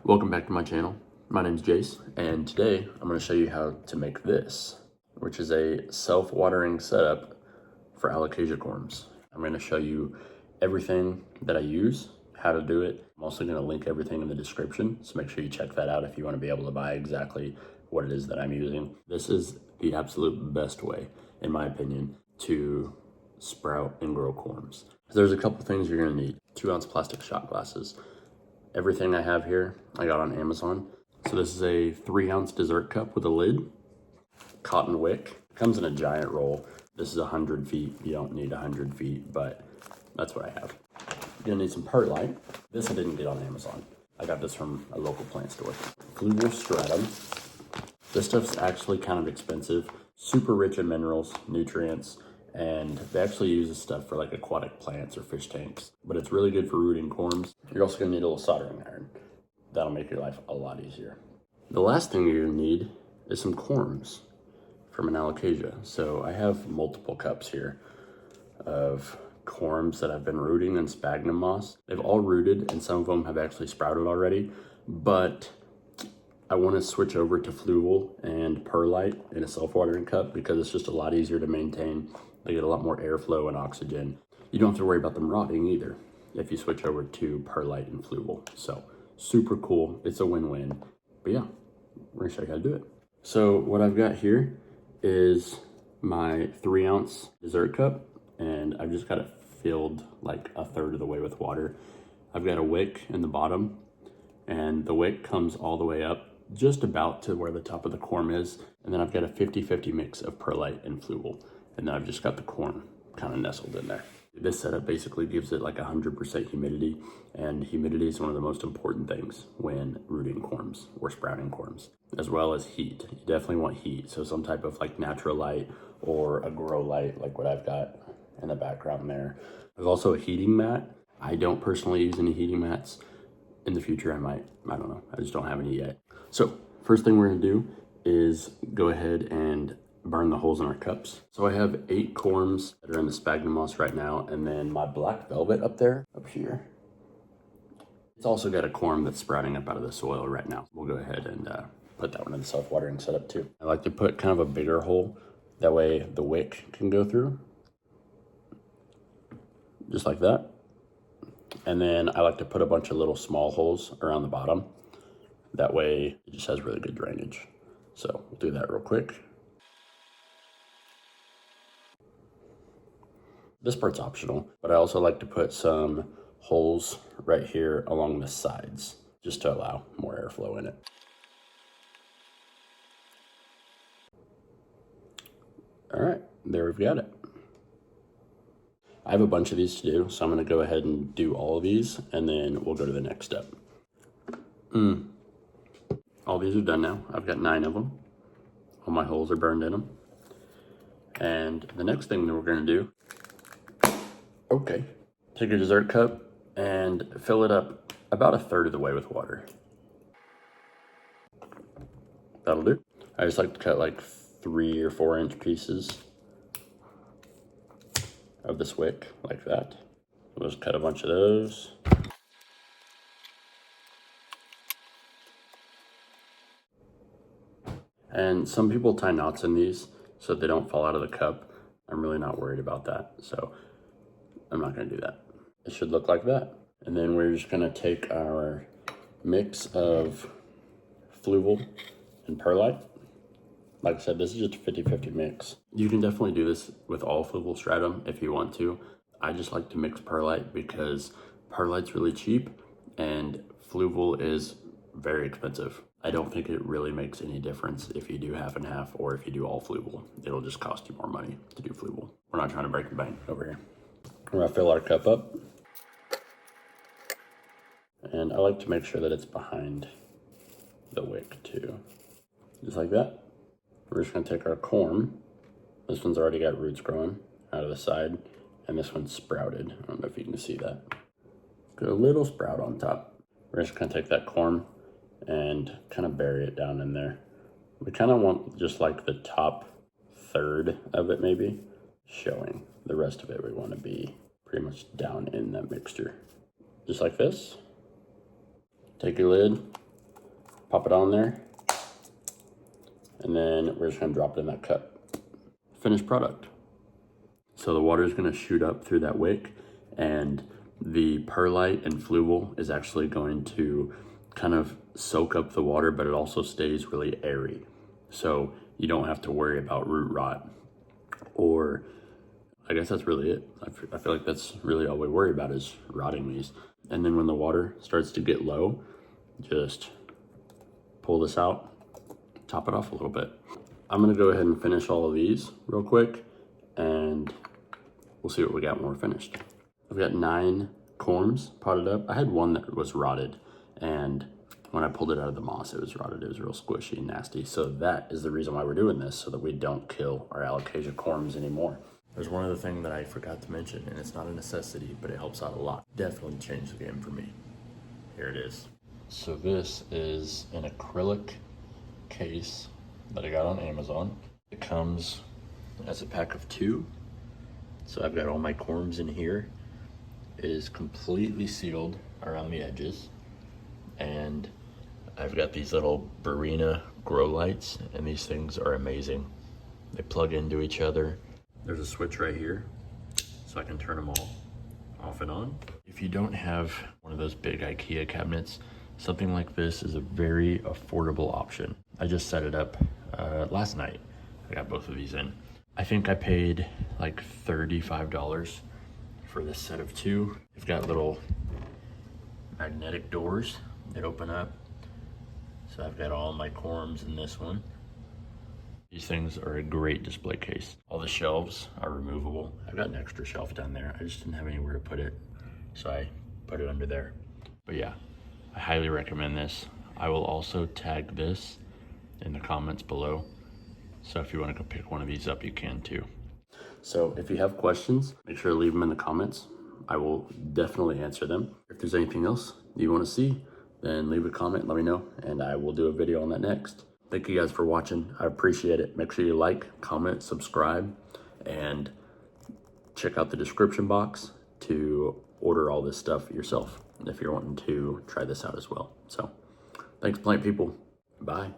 Welcome back to my channel. My name's Jace, and today I'm going to show you how to make this, which is a self-watering setup for Alocasia Corms. I'm going to show you everything that I use, how to do it. I'm also going to link everything in the description, so make sure you check that out if you want to be able to buy exactly what it is that I'm using. This is the absolute best way, in my opinion, to sprout and grow corms. There's a couple things you're going to need. 2-ounce plastic shot glasses. Everything I have here, I got on Amazon. So this is a 3-ounce dessert cup with a lid, cotton wick. Comes in a giant roll. This is 100 feet. You don't need 100 feet, but that's what I have. You're gonna need some perlite. This I didn't get on Amazon. I got this from a local plant store. Fluval stratum. This stuff's actually kind of expensive. Super rich in minerals, nutrients, and they actually use this stuff for like aquatic plants or fish tanks, but it's really good for rooting corms. You're also gonna need a little soldering iron. That'll make your life a lot easier. The last thing you're gonna need is some corms from an alocasia. So I have multiple cups here of corms that I've been rooting in sphagnum moss. They've all rooted and some of them have actually sprouted already, but I want to switch over to fluval and perlite in a self-watering cup because it's just a lot easier to maintain. They get a lot more airflow and oxygen. You don't have to worry about them rotting either if you switch over to perlite and fluval. So super cool. It's a win-win. But yeah, we're gonna show you how to do it. So what I've got here is my 3-ounce dessert cup, and I've just got it filled like a third of the way with water. I've got a wick in the bottom, and the wick comes all the way up just about to where the top of the corm is. And then I've got a 50-50 mix of perlite and fluval. And then I've just got the corm kind of nestled in there. This setup basically gives it like 100% humidity, and humidity is one of the most important things when rooting corms or sprouting corms, as well as heat. You definitely want heat, so some type of like natural light or a grow light like what I've got in the background there. There's also a heating mat. I don't personally use any heating mats. In the future I might, I don't know, I just don't have any yet. So first thing we're gonna do is go ahead and burn the holes in our cups. So I have 8 corms that are in the sphagnum moss right now, and then my black velvet up here. It's also got a corm that's sprouting up out of the soil right now. We'll go ahead and put that one in the self-watering setup too. I like to put kind of a bigger hole, that way the wick can go through, just like that. And then I like to put a bunch of little small holes around the bottom. That way it just has really good drainage. So we'll do that real quick. This part's optional, but I also like to put some holes right here along the sides, just to allow more airflow in it. All right, there we've got it. I have a bunch of these to do, so I'm gonna go ahead and do all of these, and then we'll go to the next step. All these are done now. I've got 9 of them. All my holes are burned in them. And the next thing that we're gonna do, take your dessert cup and fill it up about a third of the way with water. That'll do. I just like to cut like 3 or 4 inch pieces of this wick like that. We'll just cut a bunch of those. And some people tie knots in these so they don't fall out of the cup. I'm really not worried about that, so I'm not gonna do that. It should look like that. And then we're just gonna take our mix of fluval and perlite. Like I said, this is just a 50-50 mix. You can definitely do this with all fluval stratum if you want to. I just like to mix perlite because perlite's really cheap and fluval is very expensive. I don't think it really makes any difference if you do half and half or if you do all fluval. It'll just cost you more money to do fluval. We're not trying to break the bank over here. We're gonna fill our cup up. And I like to make sure that it's behind the wick too. Just like that. We're just gonna take our corm. This one's already got roots growing out of the side, and this one's sprouted. I don't know if you can see that. Got a little sprout on top. We're just gonna take that corm and kind of bury it down in there. We kind of want just like the top third of it maybe showing. The rest of it we want to be pretty much down in that mixture. Just like this. Take your lid, Pop it on there, and then we're just gonna drop it in that cup. Finished product. So the water is gonna shoot up through that wick, and the perlite and fluval is actually going to kind of soak up the water, but it also stays really airy. So you don't have to worry about root rot, or I guess that's really it. I feel like that's really all we worry about is rotting these. And then when the water starts to get low, just pull this out, top it off a little bit. I'm gonna go ahead and finish all of these real quick, and we'll see what we got when we're finished. I've got 9 corms potted up. I had one that was rotted, and when I pulled it out of the moss, it was rotted. It was real squishy and nasty. So that is the reason why we're doing this, so that we don't kill our Alocasia corms anymore. There's one other thing that I forgot to mention, and it's not a necessity, but it helps out a lot. Definitely changed the game for me. Here it is. So this is an acrylic case that I got on Amazon. It comes as a pack of 2. So I've got all my corms in here. It is completely sealed around the edges. And I've got these little Barrina grow lights, and these things are amazing. They plug into each other. There's a switch right here, so I can turn them all off and on. If you don't have one of those big IKEA cabinets, something like this is a very affordable option. I just set it up last night. I got both of these in. I think I paid like $35 for this set of 2. They've got little magnetic doors that open up. So I've got all my corms in this one. These things are a great display case. All the shelves are removable. I've got an extra shelf down there. I just didn't have anywhere to put it, so I put it under there. But yeah, I highly recommend this. I will also tag this in the comments below. So if you want to go pick one of these up, you can too. So if you have questions, make sure to leave them in the comments. I will definitely answer them. If there's anything else you want to see, then leave a comment, let me know, and I will do a video on that next. Thank you guys for watching. I appreciate it. Make sure you like, comment, subscribe, and check out the description box to order all this stuff yourself if you're wanting to try this out as well. So thanks, plant people. Bye.